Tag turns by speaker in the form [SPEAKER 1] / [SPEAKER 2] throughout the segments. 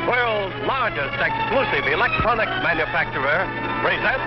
[SPEAKER 1] world's largest exclusive electronics manufacturer, presents...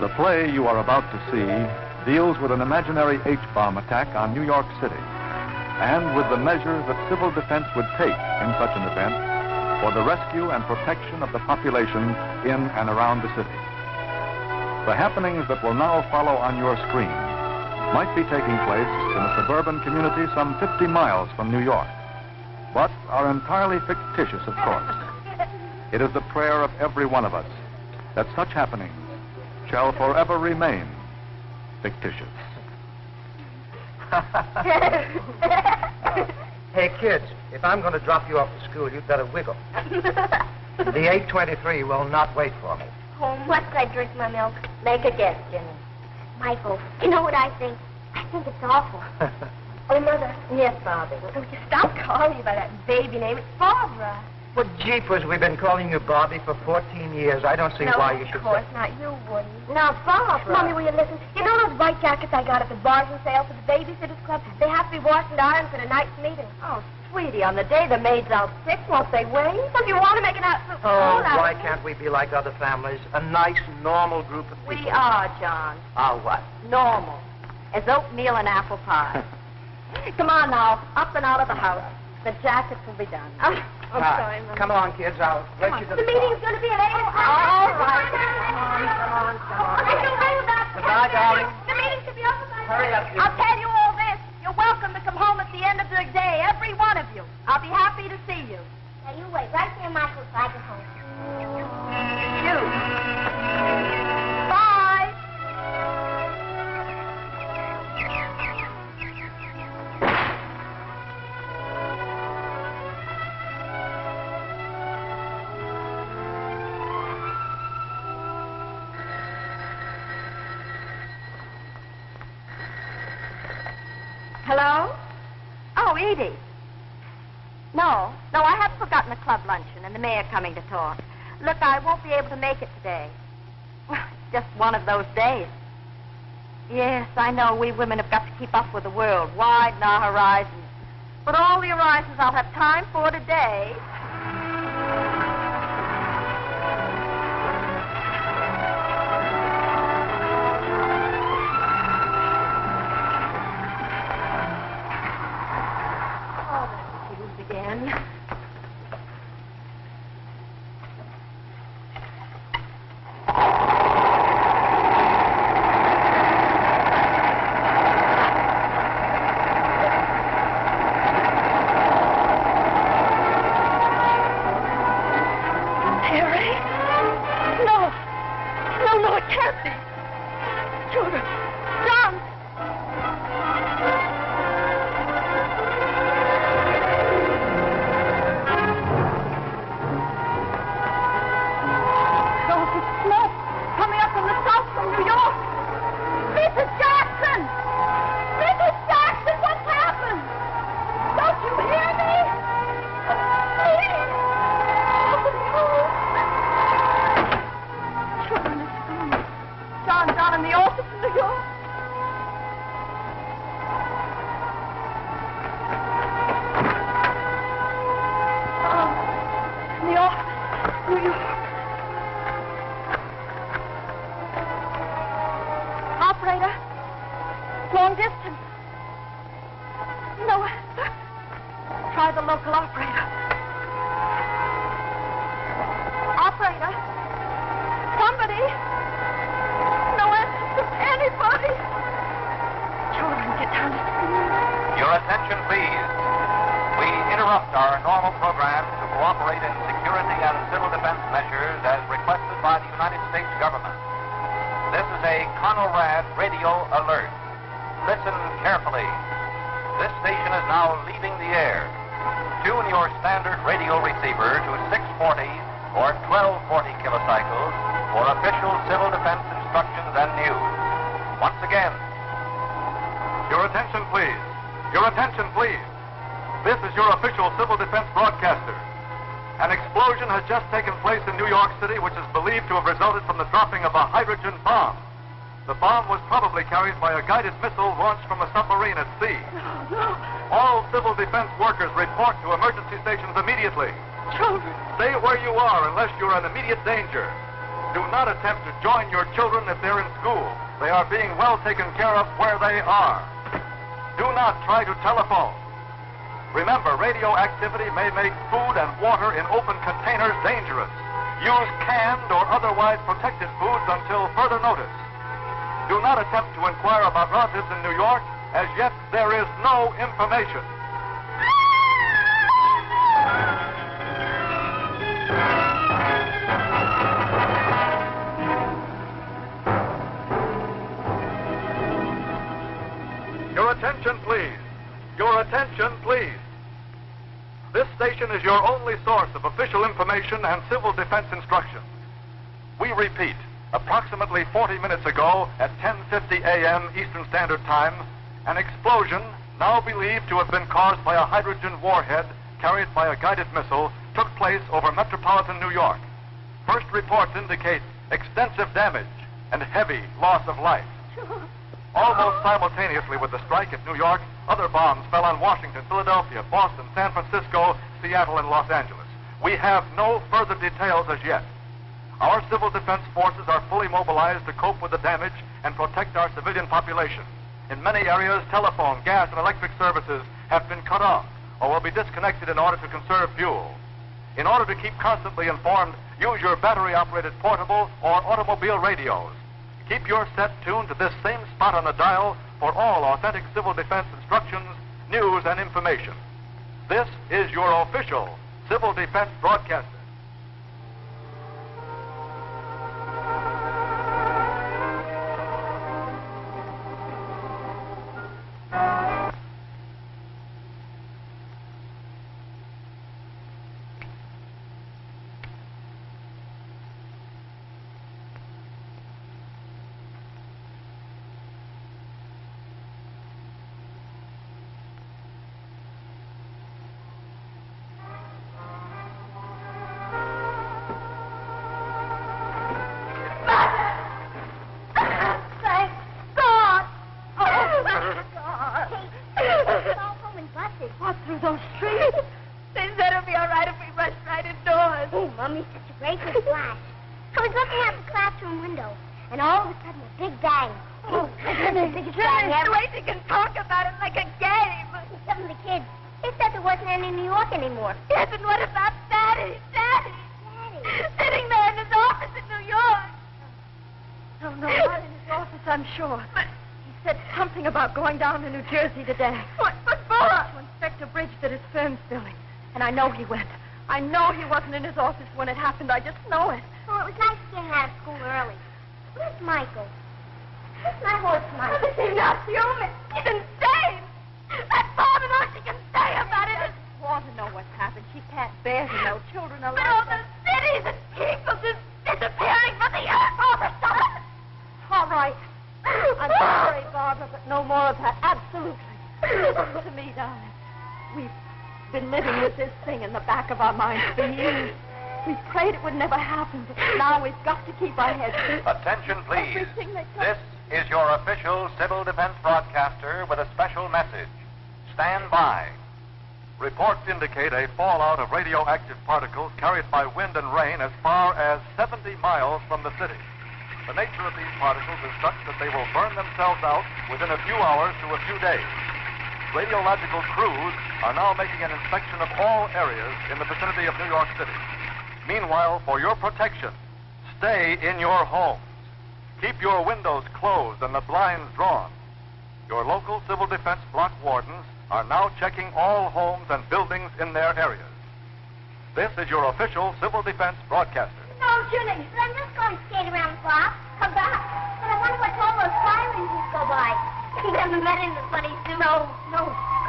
[SPEAKER 2] The play you are about to see deals with an imaginary H-bomb attack on New York City and with the measures that civil defense would take in such an event for the rescue and protection of the population in and around the city. The happenings that will now follow on your screen might be taking place in a suburban community some 50 miles from New York, but are entirely fictitious, of course. It is the prayer of every one of us that such happenings shall forever remain fictitious.
[SPEAKER 3] Hey, kids, if I'm going to drop you off to school, you'd better wiggle. The 8:23 will not wait for me.
[SPEAKER 4] Oh, must I drink my milk? Make a guess, Jimmy. Michael, you know what I think? I think it's awful. Oh, Mother.
[SPEAKER 5] Yes, Bobby.
[SPEAKER 4] Would you stop calling me by that baby name? It's Barbara.
[SPEAKER 3] Well, jeepers, we've been calling you Bobby for 14 years. I don't see why you should...
[SPEAKER 4] No, of course not. You wouldn't. Now, Barbara. Mommy, will you listen? You know those white jackets I got at the bars and sale for the Babysitters Club? They have to be washed and ironed for tonight's meeting.
[SPEAKER 5] Oh, sweetie, on the day the maid's out sick, won't they wait?
[SPEAKER 4] Well, if you want to make an absolute
[SPEAKER 3] Oh,
[SPEAKER 4] fool out
[SPEAKER 3] why
[SPEAKER 4] of me.
[SPEAKER 3] can't we be like other families? A nice, normal group of people.
[SPEAKER 5] We are, John.
[SPEAKER 3] Are what?
[SPEAKER 5] Normal. As oatmeal and apple pie. Come on now, up and out of the house. The jackets will be done.
[SPEAKER 4] I'm sorry, Mother.
[SPEAKER 3] Come on, kids. I'll let you to
[SPEAKER 4] The meeting's going to be at 8 o'clock.
[SPEAKER 5] All right. Come on.
[SPEAKER 4] I don't know about
[SPEAKER 3] Goodbye, darling.
[SPEAKER 4] The meeting should be over by
[SPEAKER 3] Hurry up, kids.
[SPEAKER 5] I'll tell you all this. You're welcome to come home at the end of the day, every one of you. I'll be happy to see you.
[SPEAKER 4] Now, you wait right there, Michael, so I get home.
[SPEAKER 5] You. Bye. Hello? Oh, Edie. No, I haven't forgotten the club luncheon and the mayor coming to talk. Look, I won't be able to make it today. It's just one of those days. Yes, I know we women have got to keep up with the world, widen our horizons. But all the horizons I'll have time for today... Again.
[SPEAKER 4] Harry? No. No, it can't be. Children. John.
[SPEAKER 5] Coming up from the south from New York. Mrs. Jackson! Mrs. Jackson, what's happened? Don't you hear me? Please! Children at school. John down in the office in New York. In the office, New York. Operator, long distance. No answer. Try the local operator. Operator, somebody. No answer from anybody. Children, get down to school.
[SPEAKER 1] Your attention, please. We interrupt our normal program to cooperate in securing
[SPEAKER 6] security and civil defense measures as requested by the United States government. This is a Conrad radio alert. Listen carefully. This station is now leaving the air. Tune your standard radio receiver to 640 or 1240 kilocycles for official civil defense instructions and news. Once again,
[SPEAKER 2] Your attention, please. Your attention, please. This is your official civil defense broadcaster. An explosion has just taken place in New York City, which is believed to have resulted from the dropping of a hydrogen bomb. The bomb was probably carried by a guided missile launched from a submarine at sea. All civil defense workers report to emergency stations immediately.
[SPEAKER 7] Children.
[SPEAKER 2] Stay where you are unless you're in immediate danger. Do not attempt to join your children if they're in school. They are being well taken care of where they are. Do not try to telephone. Remember, radioactivity may make food and water in open containers dangerous. Use canned or otherwise protected foods until further notice. Do not attempt to inquire about relatives in New York. As yet, there is no information. Your attention, please. Your attention, please. This station is your only source of official information and civil defense instruction. We repeat, approximately 40 minutes ago at 10:50 a.m. Eastern Standard Time, an explosion, now believed to have been caused by a hydrogen warhead carried by a guided missile, took place over metropolitan New York. First reports indicate extensive damage and heavy loss of life. Almost simultaneously with the strike at New York, other bombs fell on Washington, Philadelphia, Boston, San Francisco, Seattle, and Los Angeles. We have no further details as yet. Our civil defense forces are fully mobilized to cope with the damage and protect our civilian population. In many areas, telephone, gas, and electric services have been cut off or will be disconnected in order to conserve fuel. In order to keep constantly informed, use your battery-operated portable or automobile radios. Keep your set tuned to this same spot on the dial for all authentic civil defense instructions, news, and information. This is your official civil defense broadcaster.
[SPEAKER 5] Going down to New Jersey today. What for? To inspect a bridge that his firm's building. And I know he went. I know he wasn't in his office when it happened. I just know it.
[SPEAKER 4] Oh, it was nice getting out of school early. Where's Michael? Where's my horse, Michael?
[SPEAKER 5] He's not human. He's insane. That's all the more she can say about it. She wants to know what's happened. She can't bear to know children are
[SPEAKER 4] But all the cities and people just disappearing from the earth all the sudden.
[SPEAKER 5] All right. I'm sorry, Barbara, but no more of that. Absolutely. Listen to me, darling. We've been living with this thing in the back of our minds for years. We prayed it would never happen, but now we've got to keep our heads.
[SPEAKER 6] Attention, please. This is your official civil defense broadcaster with a special message. Stand by. Reports indicate a fallout of radioactive particles carried by wind and rain as far as 70 miles from the city. The nature of these particles is such that they will burn themselves out within a few hours to a few days. Radiological crews are now making an inspection of all areas in the vicinity of New York City. Meanwhile, for your protection, stay in your homes. Keep your windows closed and the blinds drawn. Your local civil defense block wardens are now checking all homes and buildings in their areas. This is your official civil defense broadcaster.
[SPEAKER 4] No, Julie, I'm just going to skate around the block. Come back. But I wonder what all those sirens just go by. You never met in the funny suit.
[SPEAKER 5] No,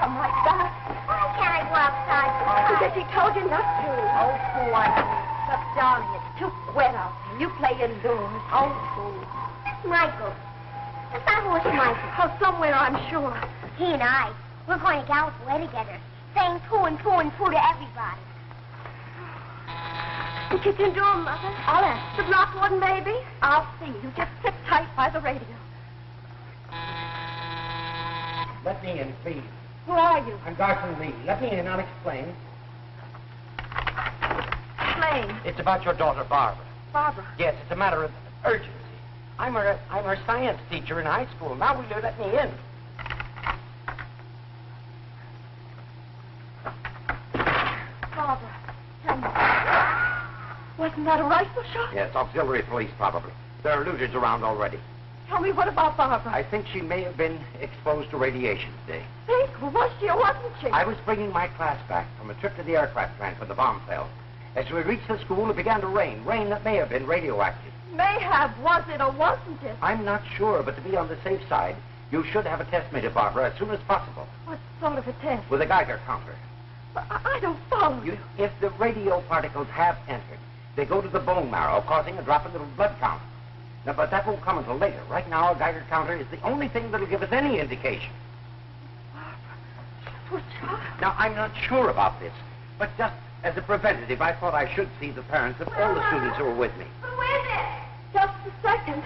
[SPEAKER 5] come right back.
[SPEAKER 4] Why can't I go outside?
[SPEAKER 5] Because he told you not to. Oh, boy. But, darling, it's too wet out there. You play indoors. Oh, fool.
[SPEAKER 4] Michael. I thought it was Michael.
[SPEAKER 5] Oh, somewhere, I'm sure.
[SPEAKER 4] He and I, we're going to gallop away together, saying poo and poo and poo to everybody.
[SPEAKER 5] The kitchen door, Mother. I'll ask. The block warden, baby. I'll see. You just sit tight by the radio.
[SPEAKER 3] Let me in, please.
[SPEAKER 5] Who are you?
[SPEAKER 3] I'm Garson Lee. Let me in. I'll explain.
[SPEAKER 5] Explain.
[SPEAKER 3] It's about your daughter, Barbara.
[SPEAKER 5] Barbara.
[SPEAKER 3] Yes, it's a matter of urgency. I'm her science teacher in high school. Now will you let me in?
[SPEAKER 5] Barbara, tell me. Wasn't that a rifle shot?
[SPEAKER 3] Yes, auxiliary police, probably. There are looters around already.
[SPEAKER 5] Tell me, what about Barbara?
[SPEAKER 3] I think she may have been exposed to radiation today.
[SPEAKER 5] Think, was she or wasn't she?
[SPEAKER 3] I was bringing my class back from a trip to the aircraft plant when the bomb fell. As we reached the school, it began to rain. Rain that may have been radioactive.
[SPEAKER 5] May have. Was it or wasn't it?
[SPEAKER 3] I'm not sure, but to be on the safe side, you should have a test made of Barbara as soon as possible.
[SPEAKER 5] What sort of a test?
[SPEAKER 3] With a Geiger counter.
[SPEAKER 5] But I don't follow you.
[SPEAKER 3] If the radio particles have entered, they go to the bone marrow, causing a drop in the blood count. Now, but that won't come until later. Right now, a Geiger counter is the only thing that'll give us any indication.
[SPEAKER 5] Barbara,
[SPEAKER 3] Now, I'm not sure about this, but just as a preventative, I thought I should see the parents of all the students who were with me.
[SPEAKER 4] Who is it?
[SPEAKER 5] just a second.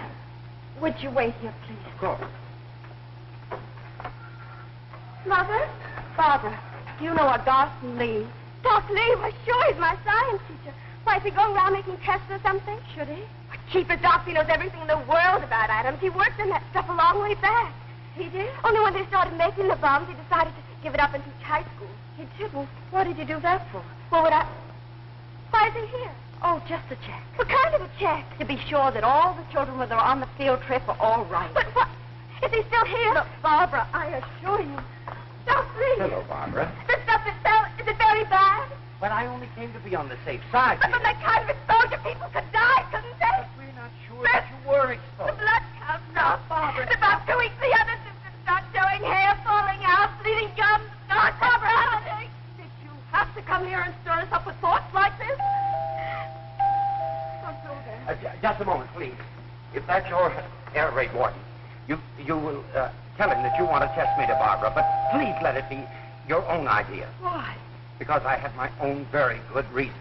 [SPEAKER 5] Would you wait here, please?
[SPEAKER 3] Of course.
[SPEAKER 5] Mother? Barbara, you know a Dawson Lee. Dawson Lee? Why, sure, he's my science teacher. Why, is he going around making tests or something? Should he? Cheaper Doc, he knows everything in the world about atoms. He worked in that stuff a long way back. He did? Only when they started making the bombs, he decided to give it up and teach high school. He did? Well, what did you do that for? What would I... Why is he here? Oh, just a check. What kind of a check? To be sure that all the children when they're on the field trip are all right. But what? Is he still here? Look, Barbara, I assure you. Don't please.
[SPEAKER 3] Hello, Barbara.
[SPEAKER 5] The stuff that fell, is it very bad?
[SPEAKER 3] But I only came to be on the safe side.
[SPEAKER 5] But from that kind of exposure, people could die, couldn't they?
[SPEAKER 3] But we're not sure that you were
[SPEAKER 5] The
[SPEAKER 3] exposed.
[SPEAKER 5] blood comes out, Barbara. In about 2 weeks, the other symptoms start showing, hair falling out, bleeding gums, not Barbara, honey. Did you have to come here and stir us up with thoughts like this? Don't go there.
[SPEAKER 3] Just a moment, please. If that's your air raid warden, you will tell him that you want to test me to Barbara, but please let it be your own idea.
[SPEAKER 5] Why?
[SPEAKER 3] Because I have my own very good reasons.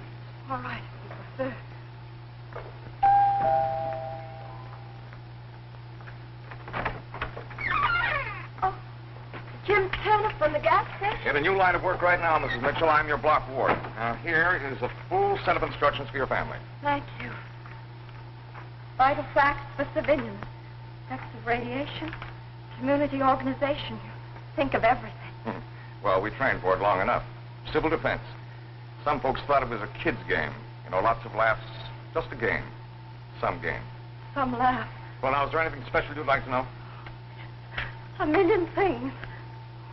[SPEAKER 5] All right, sir. Oh, Jim Turner from the gas station?
[SPEAKER 7] In a new line of work right now, Mrs. Mitchell. I'm your block ward. Now, here is a full set of instructions for your family.
[SPEAKER 5] Thank you. Vital facts for civilians. Effects of radiation. Community organization. You think of everything.
[SPEAKER 7] Well, we trained for it long enough. Civil defense. Some folks thought it was a kid's game. You know, lots of laughs. Just a game. Some game.
[SPEAKER 5] Some laugh.
[SPEAKER 7] Well, now, is there anything special you'd like to know?
[SPEAKER 5] A million things.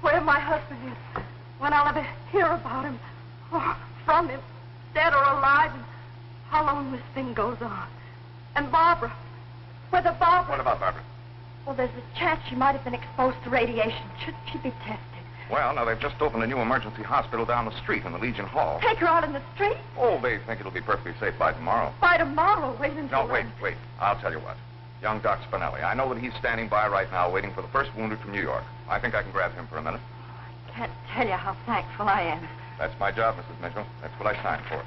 [SPEAKER 5] Where my husband is. When I'll ever hear about him. Or from him. Dead or alive. And how long this thing goes on. And Barbara. Whether Barbara...
[SPEAKER 7] What about Barbara?
[SPEAKER 5] Well, there's a chance she might have been exposed to radiation. Should she be tested?
[SPEAKER 7] Well, now, they've just opened a new emergency hospital down the street in the Legion Hall.
[SPEAKER 5] Take her out in the street?
[SPEAKER 7] Oh, they think it'll be perfectly safe by tomorrow.
[SPEAKER 5] By tomorrow? Wait until...
[SPEAKER 7] No, wait. I'll tell you what. Young Doc Spinelli. I know that he's standing by right now waiting for the first wounded from New York. I think I can grab him for a minute.
[SPEAKER 5] I can't tell you how thankful I am.
[SPEAKER 7] That's my job, Mrs. Mitchell. That's what I signed for.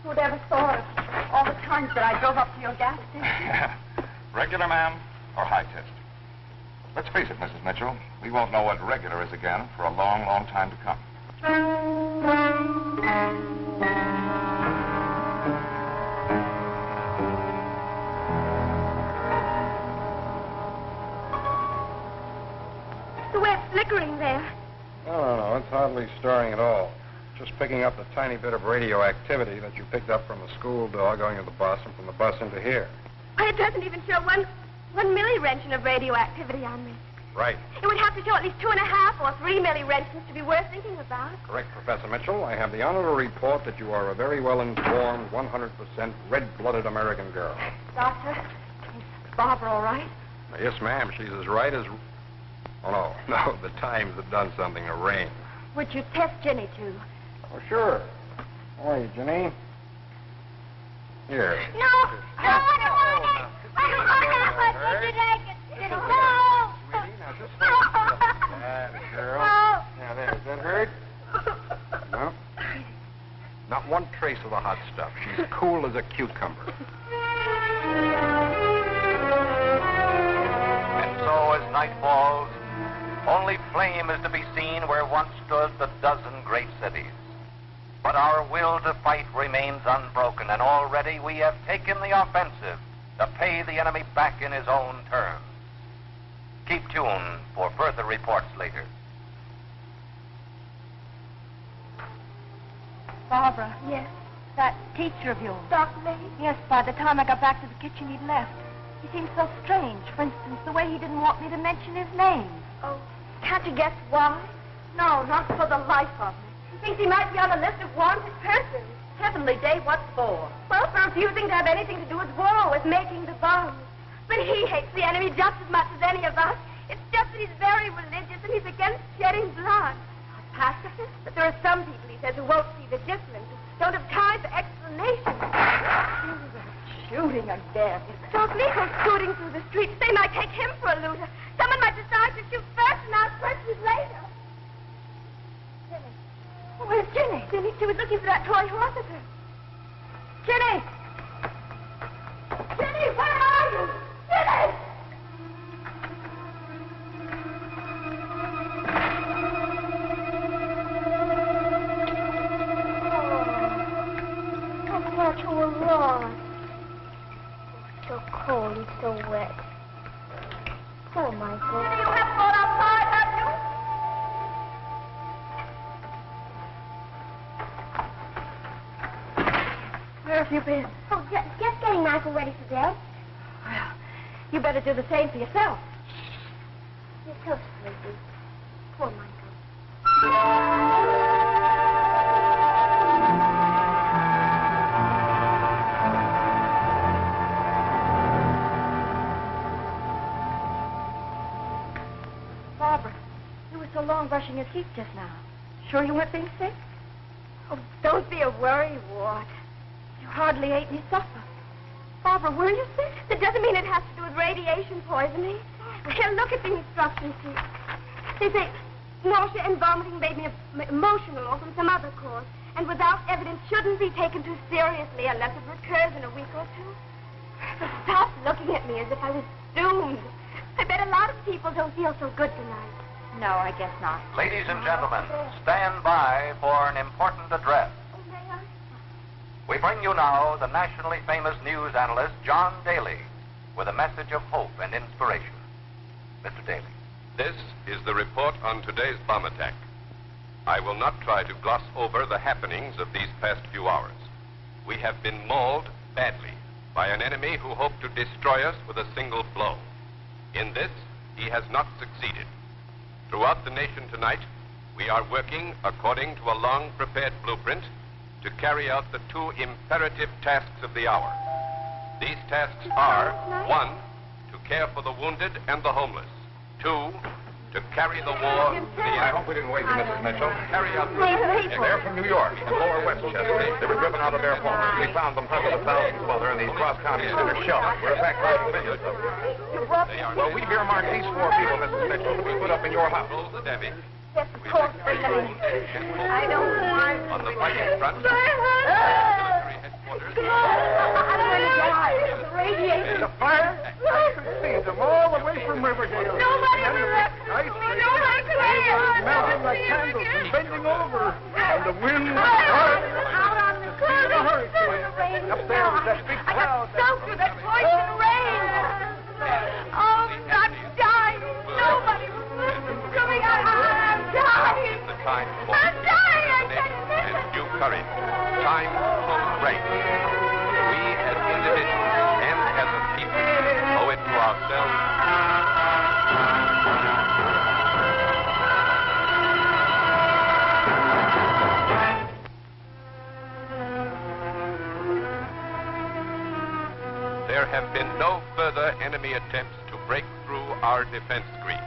[SPEAKER 5] Who'd ever thought of all the times that I drove up to your gas station?
[SPEAKER 7] Regular, ma'am, or high test? Let's face it, Mrs. Mitchell. We won't know what regular is again for a long, long time to come.
[SPEAKER 5] The way it's flickering there.
[SPEAKER 8] No, it's hardly stirring at all. Just picking up the tiny bit of radioactivity that you picked up from the school door going to the bus and from the bus into here.
[SPEAKER 5] It doesn't even show one millirentgen of radioactivity on me.
[SPEAKER 8] Right.
[SPEAKER 4] It would have to show at least 2.5 or 3 milli-rentgens to be worth thinking about.
[SPEAKER 8] Correct, Professor Mitchell. I have the honor to report that you are a very well-informed, 100% red-blooded American girl.
[SPEAKER 5] Doctor, is Barbara all right?
[SPEAKER 8] Yes, ma'am. She's as right as... Oh, no. The Times have done something to rain.
[SPEAKER 5] Would you test Jenny, too?
[SPEAKER 8] Oh, sure. How are you, Jenny? Here.
[SPEAKER 4] No, I don't want it. I don't want it. I didn't like it. No.
[SPEAKER 8] Sweetie, now just hold. Bad girl. Now, there. Does that hurt? No? Not one trace of the hot stuff. She's cool as a cucumber.
[SPEAKER 6] And so, as night falls, only flame is to be seen where once stood the dozen great cities. But our will to fight remains unbroken, and already we have taken the offensive to pay the enemy back in his own terms. Keep tuned for further reports later.
[SPEAKER 5] Barbara.
[SPEAKER 4] Yes.
[SPEAKER 5] That teacher of yours.
[SPEAKER 4] Dr. Lee?
[SPEAKER 5] Yes, by the time I got back to the kitchen, he'd left. He seemed so strange. For instance, the way he didn't want me to mention his name.
[SPEAKER 4] Oh, can't you guess why?
[SPEAKER 5] No, not for the life of me.
[SPEAKER 4] He thinks he might be on a list of wanted persons.
[SPEAKER 5] Heavenly day, what for?
[SPEAKER 4] Well, for refusing to have anything to do with war, with making the bombs. But he hates the enemy just as much as any of us. It's just that he's very religious and he's against shedding blood. A pacifist? But there are some people, he says, who won't see the difference, who don't have time for explanations.
[SPEAKER 5] Shooting again.
[SPEAKER 4] Those Negroes scooting through the streets, they might take him for a looter. Someone might decide to shoot first and ask questions later. Jenny. Where's Jenny? She was looking for that toy horse of hers. Jenny! Jenny, where are you? Jenny! Oh, I thought you were lost. So cold and so wet. Poor Michael. You haven't gone outside, have you? Where have you been? Oh, just getting Michael ready for bed.
[SPEAKER 5] Well, you better do the same for yourself.
[SPEAKER 4] You're so sleepy. Poor Michael.
[SPEAKER 5] Barbara, you were so long brushing your teeth just now. Sure you weren't being sick?
[SPEAKER 4] Oh, don't be a worry, Ward.
[SPEAKER 5] You hardly ate any supper. Barbara, were you sick?
[SPEAKER 4] That doesn't mean it has to do with radiation poisoning. Here, look at the instruction sheet. They say nausea and vomiting made me emotional or from some other cause, and without evidence shouldn't be taken too seriously unless it recurs in a week or two. So stop looking at me as if I was doomed. I bet a lot of people don't feel so good tonight.
[SPEAKER 5] No, I guess not.
[SPEAKER 6] Ladies and gentlemen, stand by for an important address.
[SPEAKER 4] Oh, may I?
[SPEAKER 6] We bring you now the nationally famous news analyst, John Daly, with a message of hope and inspiration. Mr. Daly.
[SPEAKER 9] This is the report on today's bomb attack. I will not try to gloss over the happenings of these past few hours. We have been mauled badly by an enemy who hoped to destroy us with a single blow. In this, he has not succeeded. Throughout the nation tonight, we are working according to a long-prepared blueprint to carry out the two imperative tasks of the hour. These tasks are, 1, to care for the wounded and the homeless. 2, to carry the war to the
[SPEAKER 7] I hope we didn't wake you, Mrs. Mitchell.
[SPEAKER 9] carry out the...
[SPEAKER 7] They're from New York and Lower Westchester. They were driven out of their homes. We found them hundreds of thousands while they're in these cross-county center shelters. We're evacuating millions of them. Well, we've earmarked these 4 people, Mrs. Mitchell, to be put up in your house.
[SPEAKER 9] Control the damage.
[SPEAKER 4] Yes, of course. I don't want
[SPEAKER 9] On the fighting front,
[SPEAKER 4] to.
[SPEAKER 9] military headquarters,
[SPEAKER 4] I'm going to die. It's radiation.
[SPEAKER 8] The fire? I can see them all the way from Riverdale.
[SPEAKER 4] Nobody will rescue me. Nobody can
[SPEAKER 8] Melting like candles and bending over. And the wind was hard.
[SPEAKER 4] Out on the curb.
[SPEAKER 8] In a hurricane. Up there was that big
[SPEAKER 4] I
[SPEAKER 8] cloud.
[SPEAKER 4] got soaked with that poison rain. Oh, I'm dying. Nobody will listen to me. I'm dying.
[SPEAKER 9] the time for
[SPEAKER 4] I'm dying. I
[SPEAKER 9] and
[SPEAKER 4] can't.
[SPEAKER 9] due courage. Time to reign. We as individuals and as a people owe it to ourselves there have been no further enemy attempts to break through our defense screen,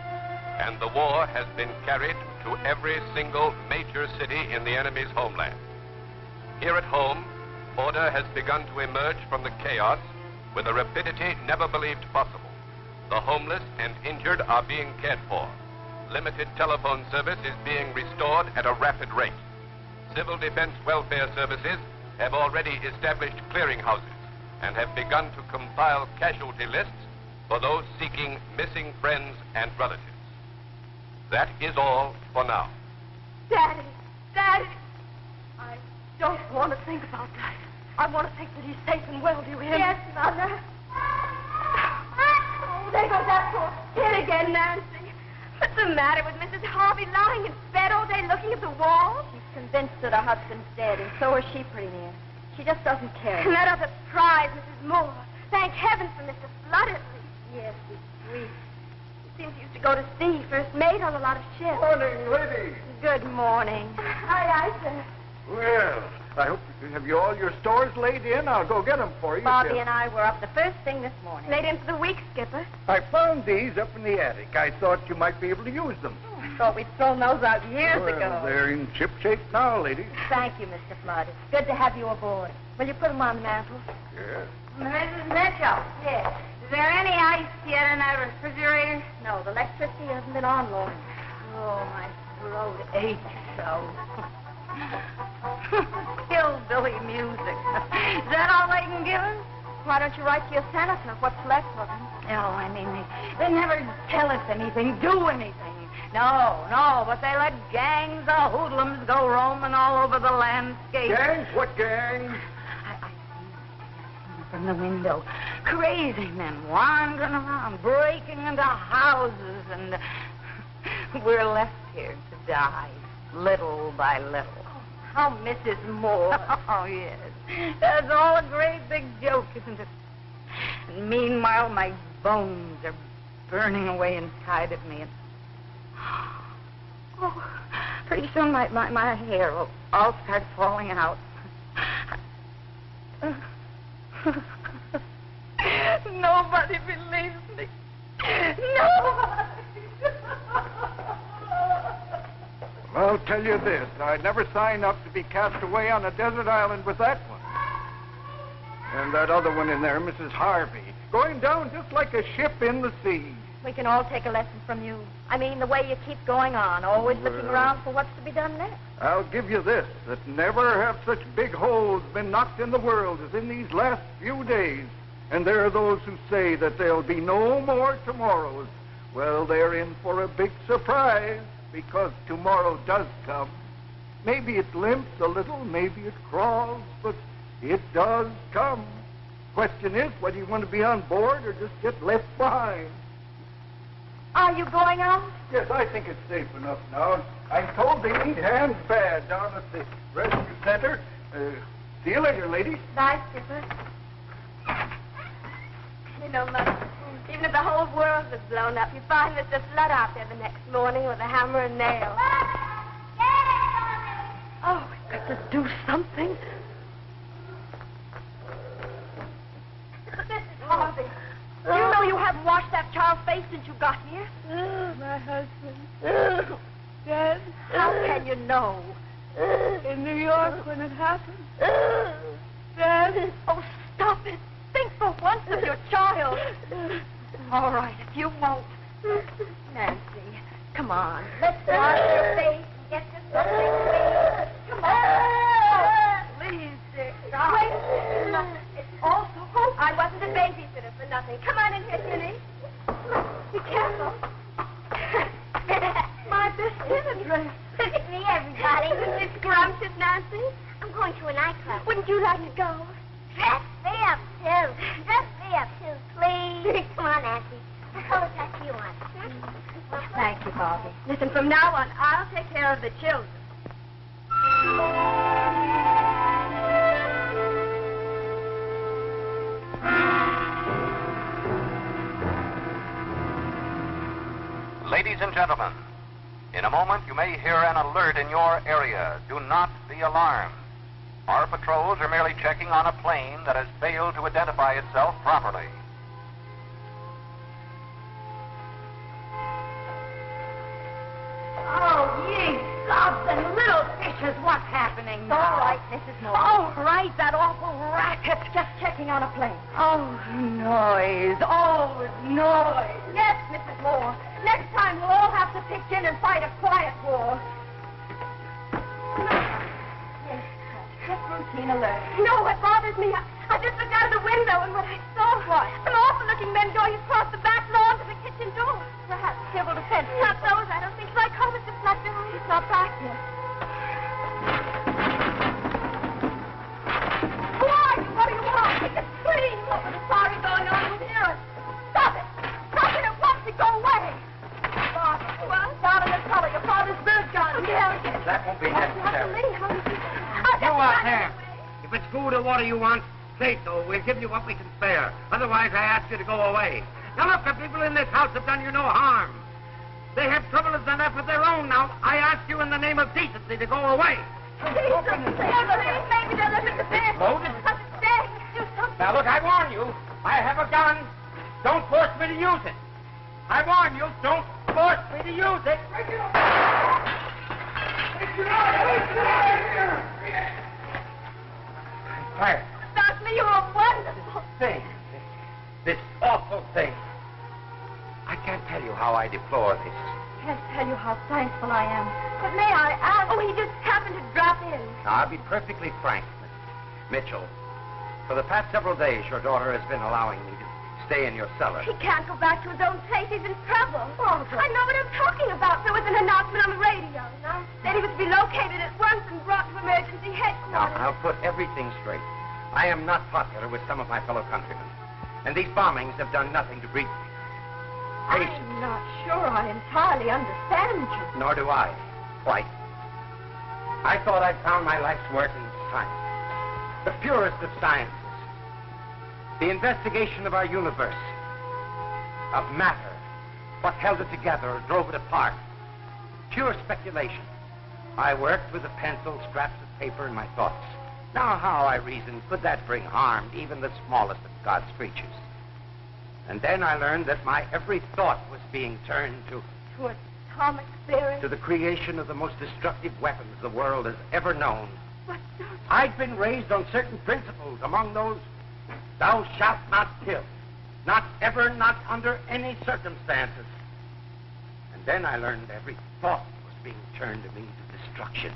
[SPEAKER 9] and the war has been carried to every single major city in the enemy's homeland. Here at home, order has begun to emerge from the chaos with a rapidity never believed possible. The homeless and injured are being cared for. Limited telephone service is being restored at a rapid rate. Civil defense welfare services have already established clearinghouses and have begun to compile casualty lists for those seeking missing friends and relatives. That is all for now.
[SPEAKER 5] Daddy! I don't want to think about that. I want to think that he's safe and well, do you hear me?
[SPEAKER 4] Yes, Mother. Oh, there goes that poor kid again, Nancy. What's the matter with Mrs. Harvey lying in bed all day looking at the wall?
[SPEAKER 5] She's convinced that her husband's dead, and so is she, pretty near. She just doesn't care.
[SPEAKER 4] And that other prize, Mrs. Moore. Thank heaven for Mr. Flood, at least.
[SPEAKER 5] Yes, he's sweet.
[SPEAKER 4] He seems he used to go to sea, first mate on a lot of ships.
[SPEAKER 8] Morning, lady.
[SPEAKER 5] Good morning.
[SPEAKER 4] Aye, sir.
[SPEAKER 8] Well, I hope have you all your stores laid in? I'll go get them for you.
[SPEAKER 5] Bobby and I were up the first thing this morning.
[SPEAKER 4] Laid in for the week, Skipper.
[SPEAKER 8] I found these up in the attic. I thought you might be able to use them.
[SPEAKER 5] I thought we'd thrown those out years ago.
[SPEAKER 8] They're in ship shape now, lady.
[SPEAKER 5] Thank you, Mr. Flood. It's good to have you aboard. Will you put them on the mantel?
[SPEAKER 8] Yes.
[SPEAKER 4] Mrs. Mitchell.
[SPEAKER 5] Yes.
[SPEAKER 4] Is there any ice yet in that refrigerator?
[SPEAKER 5] No, the electricity hasn't been on long. Oh, my throat aches so. Hillbilly music. Is that all they can give us? Why don't you write to your senator what's left of them? No, I mean, they never tell us anything, do anything. No, but they let gangs of hoodlums go roaming all over the landscape.
[SPEAKER 8] Gangs? What gangs?
[SPEAKER 5] I see them from the window. Crazy men wandering around, breaking into houses, and we're left here to die, little by little. Oh, Mrs. Moore. Oh, yes. That's all a great big joke, isn't it? And meanwhile, my bones are burning away inside of me. And oh, pretty soon my hair will all start falling out. Nobody believes me. Nobody.
[SPEAKER 8] I'll tell you this. I'd never sign up to be cast away on a desert island with that one. And that other one in there, Mrs. Harvey, going down just like a ship in the sea.
[SPEAKER 5] We can all take a lesson from you. I mean, the way you keep going on, always looking around for what's to be done next.
[SPEAKER 8] I'll give you this, that never have such big holes been knocked in the world as in these last few days. And there are those who say that there'll be no more tomorrows. Well, they're in for a big surprise, because tomorrow does come. Maybe it limps a little, maybe it crawls, but it does come. Question is, whether you want to be on board or just get left behind.
[SPEAKER 5] Are you going out?
[SPEAKER 8] Yes, I think it's safe enough now. I'm told they need hands bad down at the rescue center. See you later, lady.
[SPEAKER 4] Bye, Skipper. You know, Mother, even if the whole world was blown up, you'd find Mr. Flood out there the next morning with a hammer and nail.
[SPEAKER 5] Oh, we've got to do something.
[SPEAKER 4] Mrs. Harvey, you know you haven't washed that child's face since you got here.
[SPEAKER 5] My husband. Dead. How can you know? In New York when it happened. Dead.
[SPEAKER 4] Oh, stop it. Think for once of your child.
[SPEAKER 5] All right, if you won't. Nancy, come on. Let's wash your face and get you something to eat. Come on.
[SPEAKER 4] Please, dear. Wait. It's all so hopeless. I wasn't a babysitter for nothing. Come on in here, Ginny. Be careful. My best dinner dress.
[SPEAKER 10] Look at me, everybody.
[SPEAKER 4] Isn't it scrumptious, Nancy?
[SPEAKER 10] I'm going to a nightclub.
[SPEAKER 4] Wouldn't you like to go?
[SPEAKER 10] Dress me up, too. Dress me up, too, please. Come on, Nancy. What color dress do you want?
[SPEAKER 5] Thank you, Bobby.
[SPEAKER 4] Listen, from now on, I'll take care of the children.
[SPEAKER 6] Ladies and gentlemen, in a moment you may hear an alert in your area. Do not be alarmed. Our patrols are merely checking on a plane that has failed to identify itself properly.
[SPEAKER 5] Oh, ye gods and little fishes, what's happening now? All right, Mrs. Moore. All right, that awful racket. Just checking on a plane. Oh, noise. Always noise. Yes, Mrs. Moore. Next time we'll all have to pitch in and fight a quiet war. Yes, just routine alert.
[SPEAKER 4] No, it bothers me. I just looked out of the window, and what I saw...
[SPEAKER 5] What?
[SPEAKER 4] Some awful-looking men going across the back lawn to the kitchen door.
[SPEAKER 5] Perhaps civil defense.
[SPEAKER 4] Not those, I don't think. Like home, Mr. Fletcher.
[SPEAKER 5] He's not back yet.
[SPEAKER 4] Who are you? What do you want? It's scream. What was the sorry going on with here? Stop it. Stop it at once and go away.
[SPEAKER 5] Father.
[SPEAKER 4] What?
[SPEAKER 5] Down in the cellar. Your father's bird gun.
[SPEAKER 3] That won't be necessary.
[SPEAKER 4] You
[SPEAKER 3] out there. If it's food or water you want, say so. We'll give you what we can spare. Otherwise, I ask you to go away. Now, look, the people in this house have done you no harm. They have troubles enough of their own now. I ask you in the name of decency to go away.
[SPEAKER 4] Maybe they'll let me to bed.
[SPEAKER 3] Loaded?
[SPEAKER 4] Do something.
[SPEAKER 3] Now, look, I warn you. I have a gun. Don't force me to use it. I warn you, don't force me to use it. Fire.
[SPEAKER 4] Dudley, you're a wonderful
[SPEAKER 3] Thing. This awful thing. I can't tell you how I deplore this.
[SPEAKER 5] Can't tell you how thankful I am.
[SPEAKER 4] But may I ask? Oh, he just happened to drop in.
[SPEAKER 3] Now, I'll be perfectly frank, Miss Mitchell. For the past several days, your daughter has been allowing me to stay in your cellar.
[SPEAKER 4] He can't go back to his own place. He's in trouble.
[SPEAKER 5] Barbara.
[SPEAKER 4] I know what I'm talking about. There was an announcement on the radio. Said he was to be located at once and brought to emergency headquarters.
[SPEAKER 3] Now, I'll put everything straight. I am not popular with some of my fellow countrymen. And these bombings have done nothing to breed patience.
[SPEAKER 5] I'm not sure I entirely understand you.
[SPEAKER 3] Nor do I. Quite. I thought I'd found my life's work in science. The purest of sciences. The investigation of our universe. Of matter. What held it together or drove it apart. Pure speculation. I worked with a pencil, scraps of paper, and my thoughts. Now, how, I reasoned, could that bring harm to even the smallest of God's creatures? And then I learned that my every thought was being turned to
[SPEAKER 4] atomic theory.
[SPEAKER 3] the creation of the most destructive weapons the world has ever known.
[SPEAKER 4] But,
[SPEAKER 3] I'd been raised on certain principles, among those, thou shalt not kill. Not ever, not under any circumstances. And then I learned every thought was being turned to means of destruction.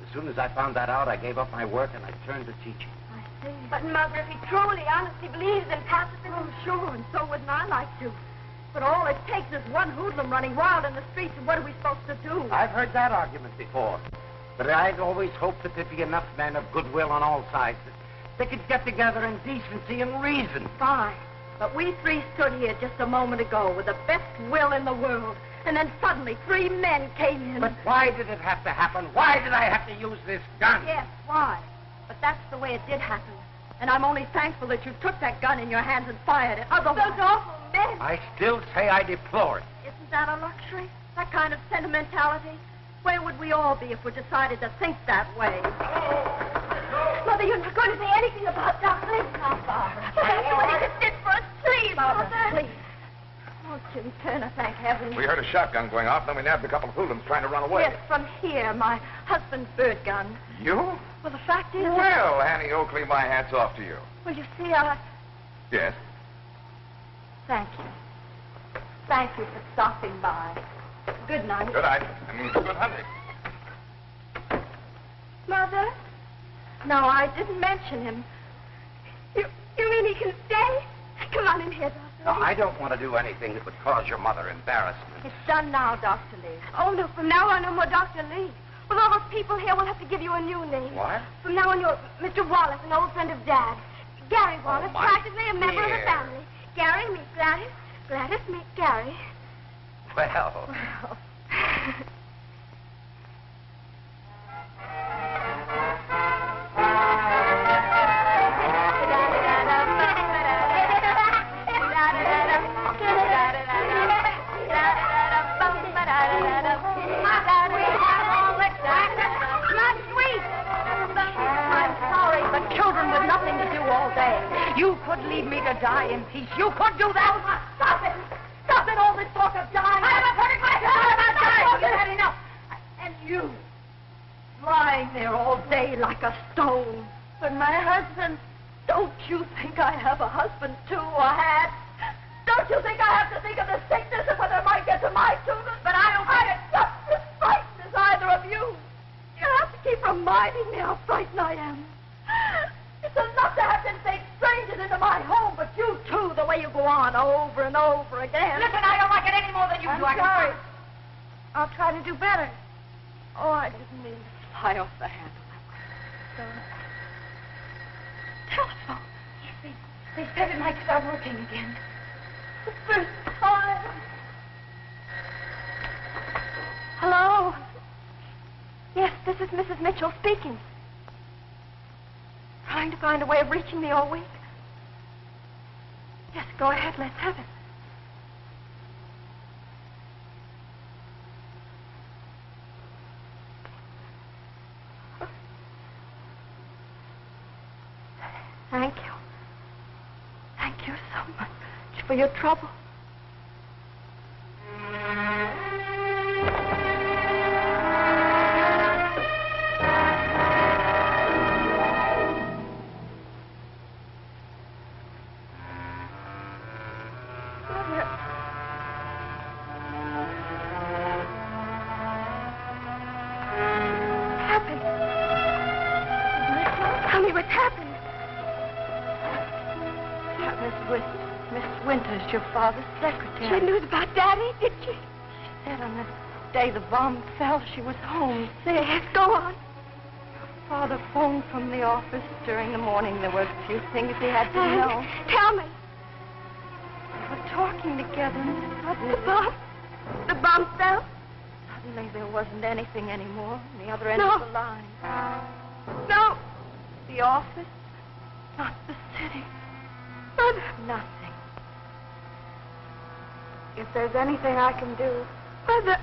[SPEAKER 3] As soon as I found that out, I gave up my work and I turned to teaching.
[SPEAKER 4] I see. But, Mother, if he truly, honestly believes in pacifism...
[SPEAKER 5] Oh, sure, and so wouldn't I like to. But all it takes is one hoodlum running wild in the streets, and what are we supposed to do?
[SPEAKER 3] I've heard that argument before. But I'd always hoped that there'd be enough men of goodwill on all sides that they could get together in decency and reason.
[SPEAKER 5] Fine. But we three stood here just a moment ago with the best will in the world. And then suddenly 3 men came in.
[SPEAKER 3] But why did it have to happen? Why did I have to use this gun?
[SPEAKER 5] Yes, why? But that's the way it did happen. And I'm only thankful that you took that gun in your hands and fired it. Otherwise...
[SPEAKER 4] Those awful men.
[SPEAKER 3] I still say I deplore it.
[SPEAKER 5] Isn't that a luxury? That kind of sentimentality? Where would we all be if we decided to think that way?
[SPEAKER 4] Mother, you're not going to say anything about Dr. Lee.
[SPEAKER 5] Now, Barbara.
[SPEAKER 4] Thank you what he just did for us. Please,
[SPEAKER 5] Barbara,
[SPEAKER 4] Mother.
[SPEAKER 5] please. Oh, Jim Turner, thank heaven.
[SPEAKER 7] We heard a shotgun going off, then we nabbed a couple of hoodlums trying to run away.
[SPEAKER 5] Yes, from here, my husband's bird gun.
[SPEAKER 7] You?
[SPEAKER 5] Well, the fact is...
[SPEAKER 7] Well, Annie Oakley, my hat's off to you.
[SPEAKER 5] Well, you see, I...
[SPEAKER 7] Yes?
[SPEAKER 5] Thank you. Thank you for stopping by. Good night.
[SPEAKER 7] Good night. And good hunting.
[SPEAKER 4] Mother?
[SPEAKER 5] No, I didn't mention him.
[SPEAKER 4] You mean he can stay? Come on in here, Dr.
[SPEAKER 3] No, I don't want to do anything that would cause your mother embarrassment.
[SPEAKER 5] It's done now, Dr. Lee.
[SPEAKER 4] Oh, no, from now on, no more Dr. Lee. With all those people here, we'll have to give you a new name.
[SPEAKER 3] What?
[SPEAKER 4] From now on, you're Mr. Wallace, an old friend of Dad. Gary Wallace,
[SPEAKER 3] my
[SPEAKER 4] practically a member of the
[SPEAKER 3] dear.
[SPEAKER 4] family. Gary, meet Gladys. Gladys, meet Gary.
[SPEAKER 3] Well...
[SPEAKER 5] You could leave me to die in peace. You could do that. Stop it. Stop it, all this talk of dying. I haven't heard my thought about dying. You've had enough. And you, lying there all day like a stone. But my husband, don't you think I have a husband too, or had? Don't you think I have to think of the sickness and whether it might get to my children? But I don't think it's just as frightened as either of you. You have to keep reminding me how frightened I am. It's enough to have to take strangers into my home, but you too, the way you go on over and over again. Listen, I don't like it any more than you do. I'm sorry. I'll try to do better. Oh, I didn't mean to fly off the handle. Telephone. They said it might start working again. The first time. Hello? Yes, this is Mrs. Mitchell speaking. Trying to find a way of reaching me all week. Yes, go ahead, let's have it. Thank you. Thank you so much for your trouble. Your father's secretary. She knew about Daddy, did she? She said on the day the bomb fell, she was home sick. Yes, go on. Your father phoned from the office during the morning. There were a few things he had to know. Tell me. They were talking together and suddenly... The bomb fell? Suddenly there wasn't anything anymore on the other end of the line. No. The office, not the city. Mother. Nothing. If there's anything I can do... Mother...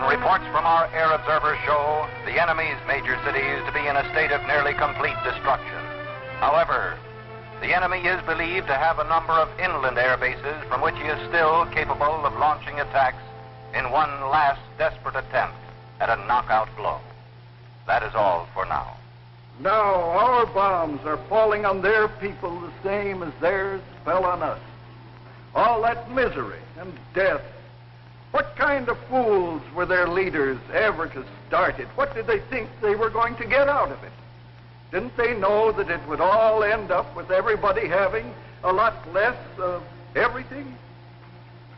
[SPEAKER 6] Reports from our air observers show the enemy's major cities to be in a state of nearly complete destruction. However, the enemy is believed to have a number of inland air bases from which he is still capable of launching attacks in one last desperate attempt at a knockout blow. That is all for now.
[SPEAKER 8] Now our bombs are falling on their people the same as theirs fell on us. All that misery and death. What kind of fools were their leaders ever to start it? What did they think they were going to get out of it? Didn't they know that it would all end up with everybody having a lot less of everything?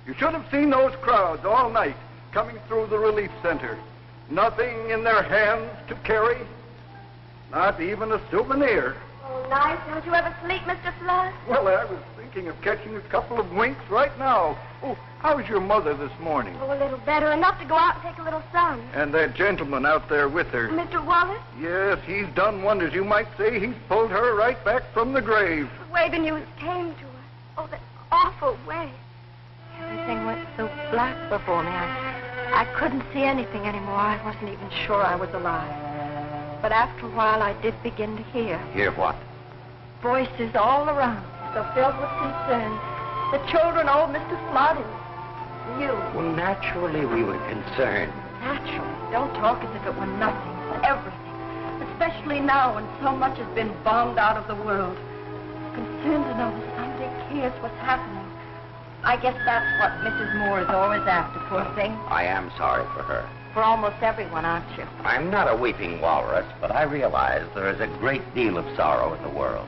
[SPEAKER 8] You should have seen those crowds all night coming through the relief center. Nothing in their hands to carry, not even a souvenir.
[SPEAKER 4] Oh, nice. Don't you ever sleep, Mr. Flood?
[SPEAKER 8] Well, I was thinking of catching a couple of winks right now. Oh, how's your mother this morning?
[SPEAKER 4] Oh, a little better. Enough to go out and take a little sun.
[SPEAKER 8] And that gentleman out there with her.
[SPEAKER 4] Mr. Wallace?
[SPEAKER 8] Yes, he's done wonders. You might say he's pulled her right back from the grave.
[SPEAKER 4] The way the news came to us. Oh, that awful way.
[SPEAKER 5] Everything went so black before me. I couldn't see anything anymore. I wasn't even sure I was alive. But after a while, I did begin to hear.
[SPEAKER 3] Hear what?
[SPEAKER 5] Voices all around, so filled with concern. The children, old Mr. Flood, and you.
[SPEAKER 3] Well, naturally, we were concerned.
[SPEAKER 5] Naturally. Don't talk as if it were nothing. It's everything. Especially now when so much has been bombed out of the world. Concerned to know that somebody cares what's happening. I guess that's what Mrs. Moore is always after, poor thing.
[SPEAKER 3] I am sorry for her.
[SPEAKER 5] For almost everyone, aren't you?
[SPEAKER 3] I'm not a weeping walrus, but I realize there is a great deal of sorrow in the world.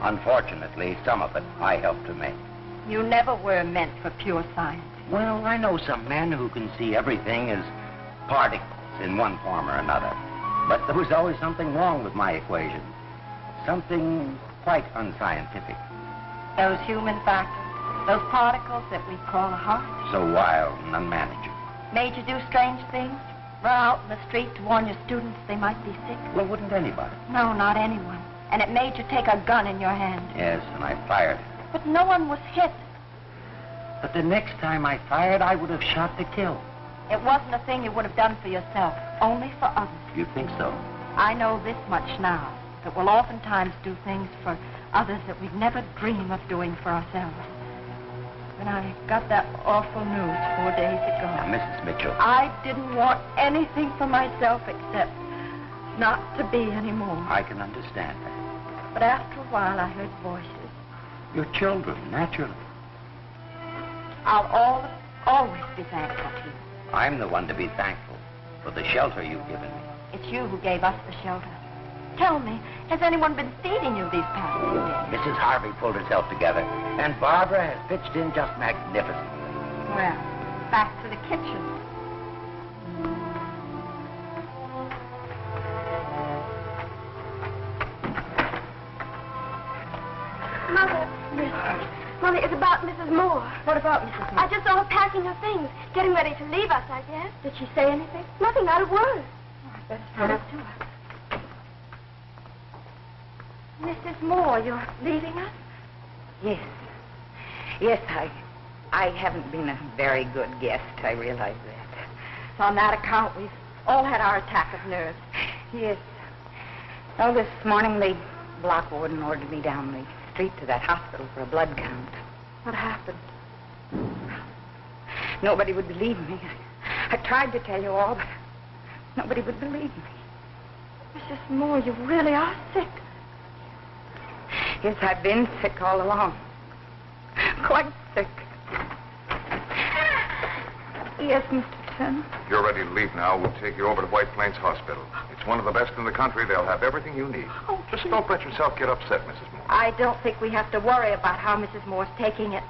[SPEAKER 3] Unfortunately, some of it I helped to make.
[SPEAKER 5] You never were meant for pure science.
[SPEAKER 3] Well, I know some men who can see everything as particles in one form or another. But there was always something wrong with my equation. Something quite unscientific.
[SPEAKER 5] Those human factors, those particles that we call a heart,
[SPEAKER 3] So wild and unmanageable.
[SPEAKER 5] made you do strange things? Run out in the street to warn your students they might be sick?
[SPEAKER 3] Well, wouldn't anybody?
[SPEAKER 5] No, not anyone. And it made you take a gun in your hand.
[SPEAKER 3] Yes, and I fired.
[SPEAKER 5] But no one was hit.
[SPEAKER 3] But the next time I fired, I would have shot to kill.
[SPEAKER 5] It wasn't a thing you would have done for yourself, only for others.
[SPEAKER 3] You think so?
[SPEAKER 5] I know this much now, that we'll oftentimes do things for others that we'd never dream of doing for ourselves. When I got that awful news 4 days ago,
[SPEAKER 3] Now, Mrs. Mitchell.
[SPEAKER 5] I didn't want anything for myself except not to be anymore.
[SPEAKER 3] I can understand that.
[SPEAKER 5] But after a while, I heard voices.
[SPEAKER 3] Your children, naturally.
[SPEAKER 5] I'll always be thankful to you.
[SPEAKER 3] I'm the one to be thankful for the shelter you've given me.
[SPEAKER 5] It's you who gave us the shelter. Tell me, has anyone been feeding you these past few days?
[SPEAKER 3] Mrs. Harvey pulled herself together, and Barbara has pitched in just magnificent.
[SPEAKER 5] Well, back to the kitchen.
[SPEAKER 4] Mother, it's about Mrs. Moore.
[SPEAKER 5] What about Mrs. Moore?
[SPEAKER 4] I just saw her packing her things, getting ready to leave us, I guess.
[SPEAKER 5] Did she say anything?
[SPEAKER 4] Nothing, not a word.
[SPEAKER 5] I'd better stand up to her.
[SPEAKER 4] Mrs. Moore, you're leaving us?
[SPEAKER 11] Yes. Yes, I haven't been a very good guest. I realize that.
[SPEAKER 5] It's on that account we've all had our attack of nerves.
[SPEAKER 11] Yes. Oh, this morning the block warden ordered me down the street to that hospital for a blood count.
[SPEAKER 5] What happened?
[SPEAKER 11] Nobody would believe me. I tried to tell you all, but nobody would believe me.
[SPEAKER 5] Mrs. Moore, you really are sick.
[SPEAKER 11] Yes, I've been sick all along. Quite sick. Yes, Mr. Turner.
[SPEAKER 7] If you're ready to leave now, we'll take you over to White Plains Hospital. It's one of the best in the country. They'll have everything you need.
[SPEAKER 5] Oh,
[SPEAKER 7] Just don't let yourself get upset, Mrs. Moore.
[SPEAKER 5] I don't think we have to worry about how Mrs. Moore's taking it.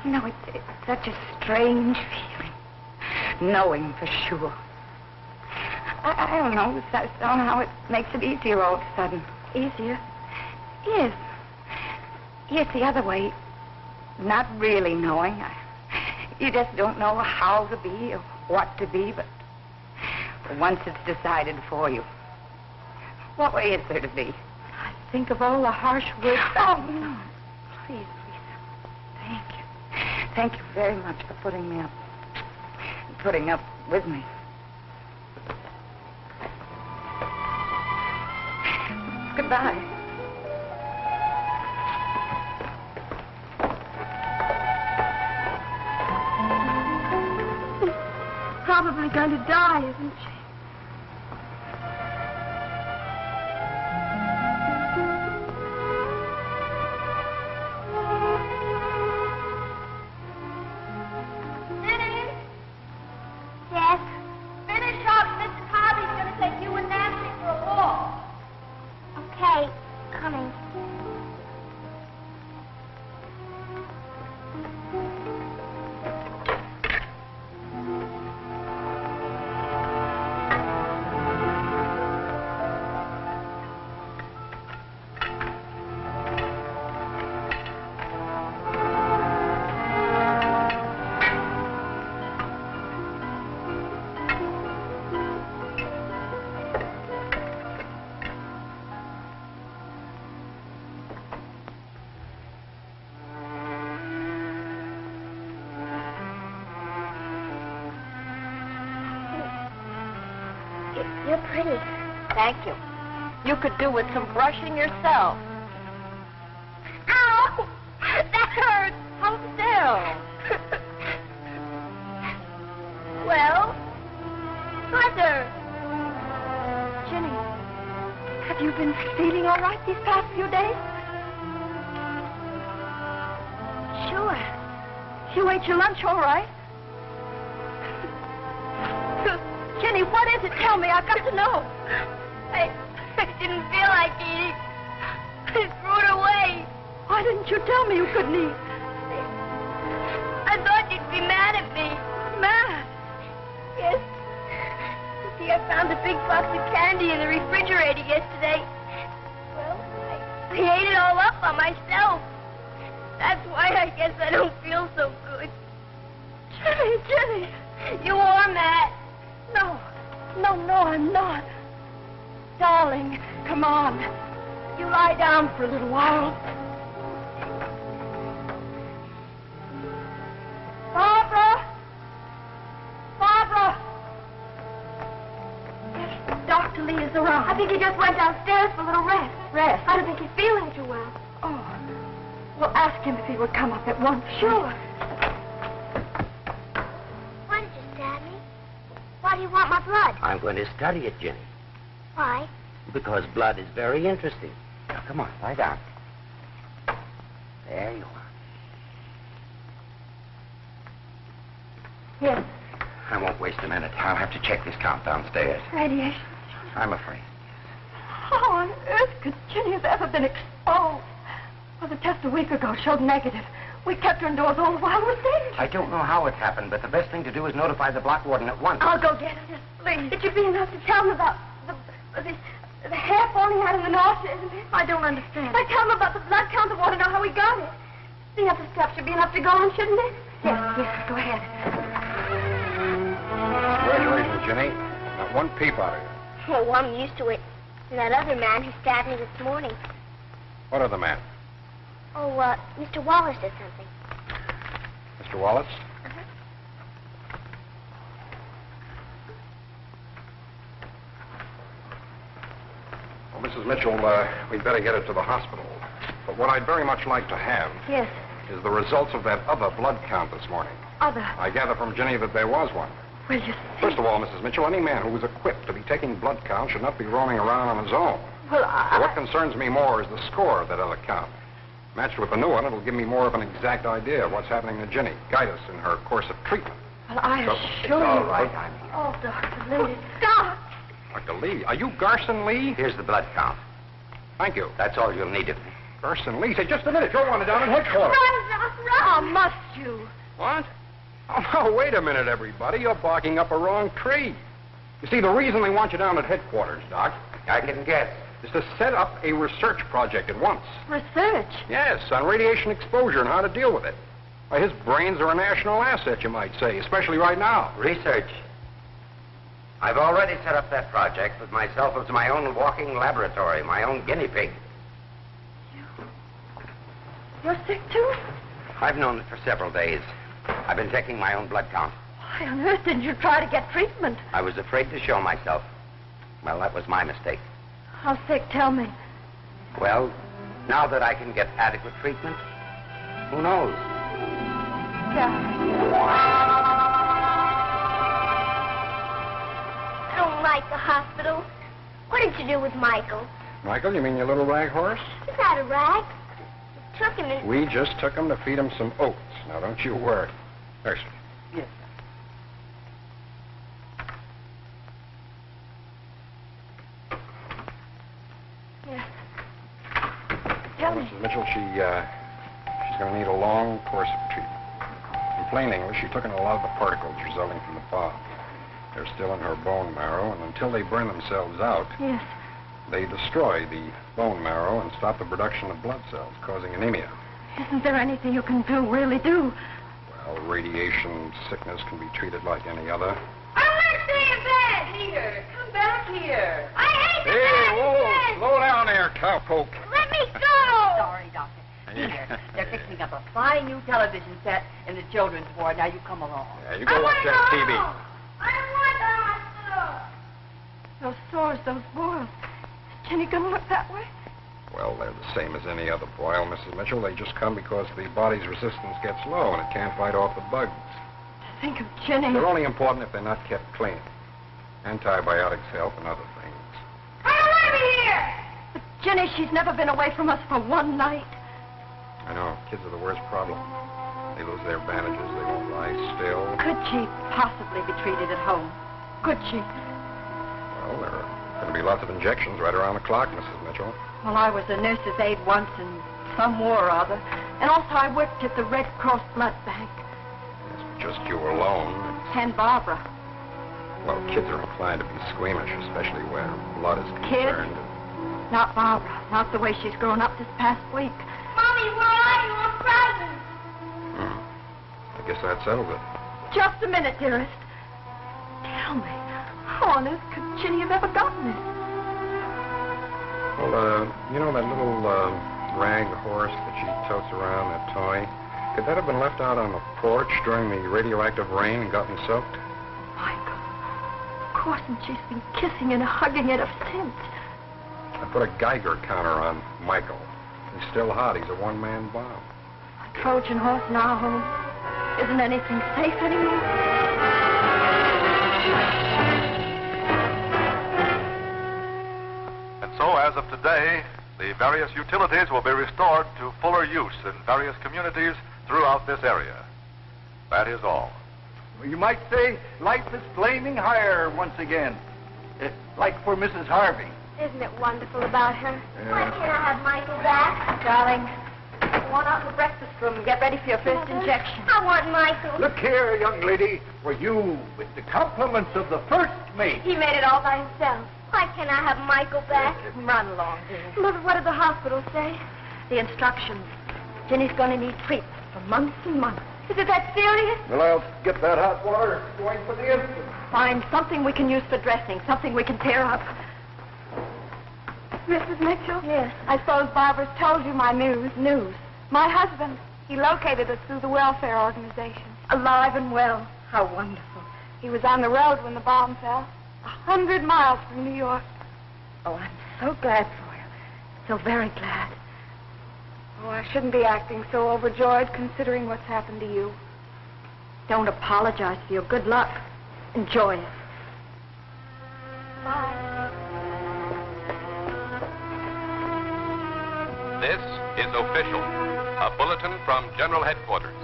[SPEAKER 11] You know, it's such a strange feeling, knowing for sure. I don't know, somehow it makes it easier all of a sudden.
[SPEAKER 5] Easier?
[SPEAKER 11] Yes. Yes, the other way, not really knowing. You just don't know how to be or what to be, but once it's decided for you. What way is there to be?
[SPEAKER 5] I think of all the harsh words.
[SPEAKER 11] Oh, no. Please, please. Thank you. Thank you very much for putting me up. Putting up with me. Goodbye.
[SPEAKER 4] Probably going to die, isn't she?
[SPEAKER 10] Yes? Finish up. Mr. Harvey's going to take you and Nancy for a walk. Okay, coming. You're pretty.
[SPEAKER 5] Thank you. You could do with some brushing yourself.
[SPEAKER 10] Ow! That hurts.
[SPEAKER 5] Hold still.
[SPEAKER 10] Well, Mother.
[SPEAKER 5] Jenny, have you been feeling all right these past few days?
[SPEAKER 4] Sure.
[SPEAKER 5] You ate your lunch all right? Jenny, what is it? Tell me. I've got to know.
[SPEAKER 10] I didn't feel like eating. I threw it away.
[SPEAKER 5] Why didn't you tell me you couldn't eat?
[SPEAKER 10] I thought you'd be mad at me.
[SPEAKER 5] Mad?
[SPEAKER 10] Yes. see, I found a big box of candy in the refrigerator yesterday. Well, I ate it all up by myself. That's why I guess I don't feel so good. Jimmy, you are mad.
[SPEAKER 11] No, I'm not. Darling, come on. You lie down for a little while. Barbara! Yes, Dr. Lee is around.
[SPEAKER 4] I think he just went downstairs for a little rest.
[SPEAKER 11] Rest?
[SPEAKER 4] I don't think he's feeling too well.
[SPEAKER 11] Oh. Well, ask him if he would come up at once.
[SPEAKER 4] Sure.
[SPEAKER 10] Why did you stab me? Why do you want my blood?
[SPEAKER 3] I'm going to study it, Jenny.
[SPEAKER 10] Why?
[SPEAKER 3] Because blood is very interesting. Now, come on, lie down. There you are.
[SPEAKER 11] Yes.
[SPEAKER 3] I won't waste a minute. I'll have to check this count downstairs.
[SPEAKER 11] Radiation.
[SPEAKER 3] I'm afraid.
[SPEAKER 11] How on earth could Ginny have ever been exposed? Well, the test a week ago showed negative. We kept her indoors all the while we stayed.
[SPEAKER 3] I don't know how it happened, but the best thing to do is notify the block warden at once.
[SPEAKER 4] I'll go get it. Yes, please. It should be enough to tell him about the hair falling out in the nausea, isn't it?
[SPEAKER 11] I don't understand.
[SPEAKER 4] If I tell him about the blood count, I want to know how he got it. The other stuff should be enough to go on, shouldn't it?
[SPEAKER 11] Yes, go ahead.
[SPEAKER 7] Congratulations, Jenny. Not one peep out of you.
[SPEAKER 10] Oh, I'm used to it. And that other man who stabbed me this morning.
[SPEAKER 7] What other man?
[SPEAKER 10] Oh, Mr. Wallace did something.
[SPEAKER 7] Mr. Wallace? Well, Mrs. Mitchell, we'd better get her to the hospital. But what I'd very much like to have
[SPEAKER 11] Yes,
[SPEAKER 7] is the results of that other blood count this morning.
[SPEAKER 11] other.
[SPEAKER 7] I gather from Jenny that there was one.
[SPEAKER 11] Will you see?
[SPEAKER 7] First of all, Mrs. Mitchell, any man who was equipped to be taking blood count should not be roaming around on his own.
[SPEAKER 11] Well,
[SPEAKER 7] But what concerns me more is the score of that other count. Matched with the new one, it'll give me more of an exact idea of what's happening to Jenny. Guide us in her course of treatment.
[SPEAKER 11] Well, I
[SPEAKER 7] So,
[SPEAKER 11] assure
[SPEAKER 7] it's all
[SPEAKER 11] you.
[SPEAKER 7] right.
[SPEAKER 11] Oh, Dr. Lee.
[SPEAKER 4] Stop!
[SPEAKER 7] Dr. Lee, are you Garson Lee?
[SPEAKER 3] Here's the blood count.
[SPEAKER 7] Thank you.
[SPEAKER 3] That's all you'll need of me.
[SPEAKER 7] Garson Lee? Say, just a minute. You're one down at headquarters.
[SPEAKER 4] Run, Doc, run!
[SPEAKER 11] How must you?
[SPEAKER 7] What? Oh, no, wait a minute, everybody. You're barking up a wrong tree. You see, the reason they want you down at headquarters, Doc,
[SPEAKER 3] I can guess.
[SPEAKER 7] is to set up a research project at once.
[SPEAKER 11] Research?
[SPEAKER 7] Yes, on radiation exposure and how to deal with it. Why, his brains are a national asset, you might say, especially right now.
[SPEAKER 3] Research. I've already set up that project with myself as my own walking laboratory, my own guinea pig.
[SPEAKER 11] You're sick, too?
[SPEAKER 3] I've known it for several days. I've been taking my own blood count.
[SPEAKER 11] Why on earth didn't you try to get treatment?
[SPEAKER 3] I was afraid to show myself. Well, that was my mistake.
[SPEAKER 11] How sick? Tell me.
[SPEAKER 3] Well, now that I can get adequate treatment, who knows?
[SPEAKER 11] Yeah.
[SPEAKER 10] I don't like the hospital. What did you do with Michael?
[SPEAKER 7] Michael, you mean your little rag horse?
[SPEAKER 10] He's not a rag. We took him and...
[SPEAKER 7] We just took him to feed him some oats. Now, don't you worry. There, sir.
[SPEAKER 11] Yes. Yes. Tell me.
[SPEAKER 7] Mrs. Mitchell, she's going to need a long course of treatment. In plain English, she took in a lot of the particles resulting from the bomb. They're still in her bone marrow, and until they burn themselves out,
[SPEAKER 11] Yes.
[SPEAKER 7] they destroy the bone marrow and stop the production of blood cells, causing anemia.
[SPEAKER 11] Isn't there anything you can do, really do?
[SPEAKER 7] Well, radiation sickness can be treated like any other.
[SPEAKER 4] I want to stay in bed! Peter, come back here. I hate the
[SPEAKER 7] Hey,
[SPEAKER 4] bed!
[SPEAKER 7] whoa! Slow down there, cowpoke.
[SPEAKER 4] Let me go!
[SPEAKER 11] Sorry, Doctor. Peter, they're fixing up a fine new television set in the children's ward. Now you come along.
[SPEAKER 7] Yeah, you go watch that TV.
[SPEAKER 4] I want the hospital.
[SPEAKER 11] Those sores, those boils. Is Jenny gonna look that way?
[SPEAKER 7] Well, they're the same as any other boil, Mrs. Mitchell. They just come because the body's resistance gets low and it can't fight off the bugs.
[SPEAKER 11] Think of Jenny.
[SPEAKER 7] They're only important if they're not kept clean. Antibiotics help and other things.
[SPEAKER 4] I don't want to be here.
[SPEAKER 11] But Jenny, she's never been away from us for one night.
[SPEAKER 7] I know. Kids are the worst problem. They lose their bandages. They won't lie still.
[SPEAKER 11] Could she possibly be treated at home? Could she?
[SPEAKER 7] Well, there are going to be lots of injections right around the clock, Mrs. Mitchell.
[SPEAKER 11] Well, I was a nurse's aide once in some war or other. And also I worked at the Red Cross blood bank.
[SPEAKER 7] It's just you alone.
[SPEAKER 11] And Barbara.
[SPEAKER 7] Well, kids are inclined to be squeamish, especially where blood is
[SPEAKER 5] Kids?
[SPEAKER 7] concerned.
[SPEAKER 5] Not Barbara. Not the way she's grown up this past week.
[SPEAKER 10] Mommy, where are you? I'm frightened.
[SPEAKER 7] I guess that settles it.
[SPEAKER 5] Just a minute, dearest. Tell me, how on earth could Ginny have ever gotten this?
[SPEAKER 7] Well, you know that little rag horse that she totes around, that toy? Could that have been left out on the porch during the radioactive rain and gotten soaked?
[SPEAKER 5] Michael. Of course, and she's been kissing and hugging it ever since.
[SPEAKER 7] I put a Geiger counter on Michael. He's still hot. He's a one-man bomb.
[SPEAKER 5] A Trojan horse in our home. Isn't anything safe anymore?
[SPEAKER 6] And so, as of today, the various utilities will be restored to fuller use in various communities throughout this area. That is all.
[SPEAKER 8] You might say life is flaming higher once again. Like for Mrs. Harvey.
[SPEAKER 4] Isn't it wonderful about her?
[SPEAKER 10] Why can't I have Michael back?
[SPEAKER 5] Darling, go on out to the breakfast room and get ready for your first injection.
[SPEAKER 10] I want Michael.
[SPEAKER 8] Look here, young lady, for you with the compliments of the first mate.
[SPEAKER 4] He made it all by himself.
[SPEAKER 10] Why can't I have Michael back?
[SPEAKER 5] Run along, dear.
[SPEAKER 4] Mother, what did the hospital say?
[SPEAKER 5] The instructions. Ginny's going to need treatment for months and months.
[SPEAKER 4] Is it that serious?
[SPEAKER 8] Well, I'll get that hot water going for the instant.
[SPEAKER 5] Find something we can use for dressing, something we can tear up.
[SPEAKER 4] Mrs. Mitchell?
[SPEAKER 5] Yes.
[SPEAKER 4] I suppose Barbara's told you my news. News? My husband. He located us through the welfare organization. Alive and well.
[SPEAKER 5] How wonderful.
[SPEAKER 4] He was on the road when the bomb fell. 100 miles from New York.
[SPEAKER 5] Oh, I'm so glad for you. So very glad.
[SPEAKER 4] Oh, I shouldn't be acting so overjoyed considering what's happened to you.
[SPEAKER 5] Don't apologize for your good luck. Enjoy it.
[SPEAKER 4] Bye.
[SPEAKER 9] This is official, a bulletin from General Headquarters.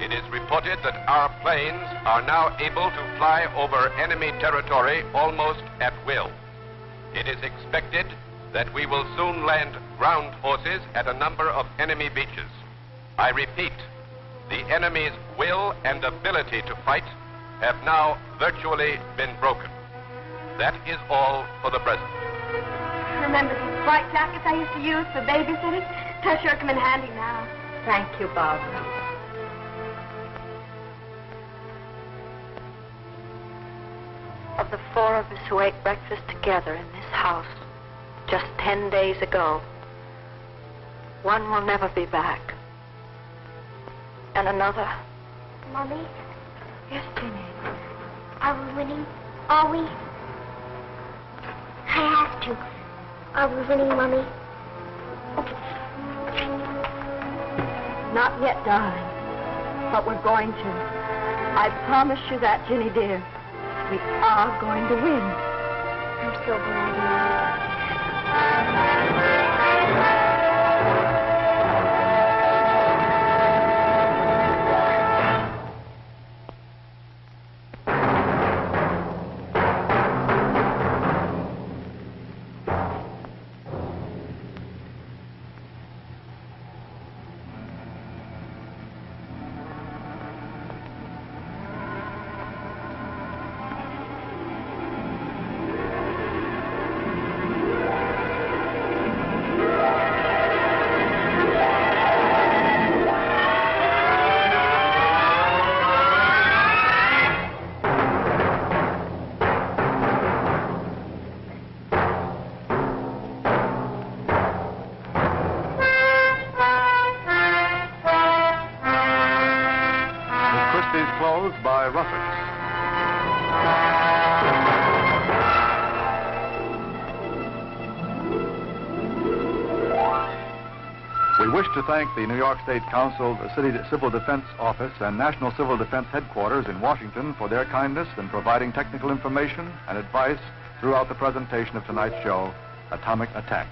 [SPEAKER 9] It is reported that our planes are now able to fly over enemy territory almost at will. It is expected that we will soon land ground forces at a number of enemy beaches. I repeat, the enemy's will and ability to fight have now virtually been broken. That is all for the present.
[SPEAKER 4] Remember these white jackets I used to use for babysitting? They'll sure come in handy now.
[SPEAKER 5] Thank you, Barbara. Of the four of us who ate breakfast together in this house just 10 days ago, one will never be back. And another...
[SPEAKER 10] Mommy,
[SPEAKER 5] Yes, Ginny.
[SPEAKER 10] are we winning? Are we? I have to. Are we winning, Mommy?
[SPEAKER 5] Not yet, darling. But we're going to. I promise you that, Ginny dear. We are going to win.
[SPEAKER 10] I'm so glad, Mommy.
[SPEAKER 2] Closed by Ruffix. We wish to thank the New York State Council, the City Civil Defense Office, and National Civil Defense Headquarters in Washington for their kindness in providing technical information and advice throughout the presentation of tonight's show, Atomic Attack.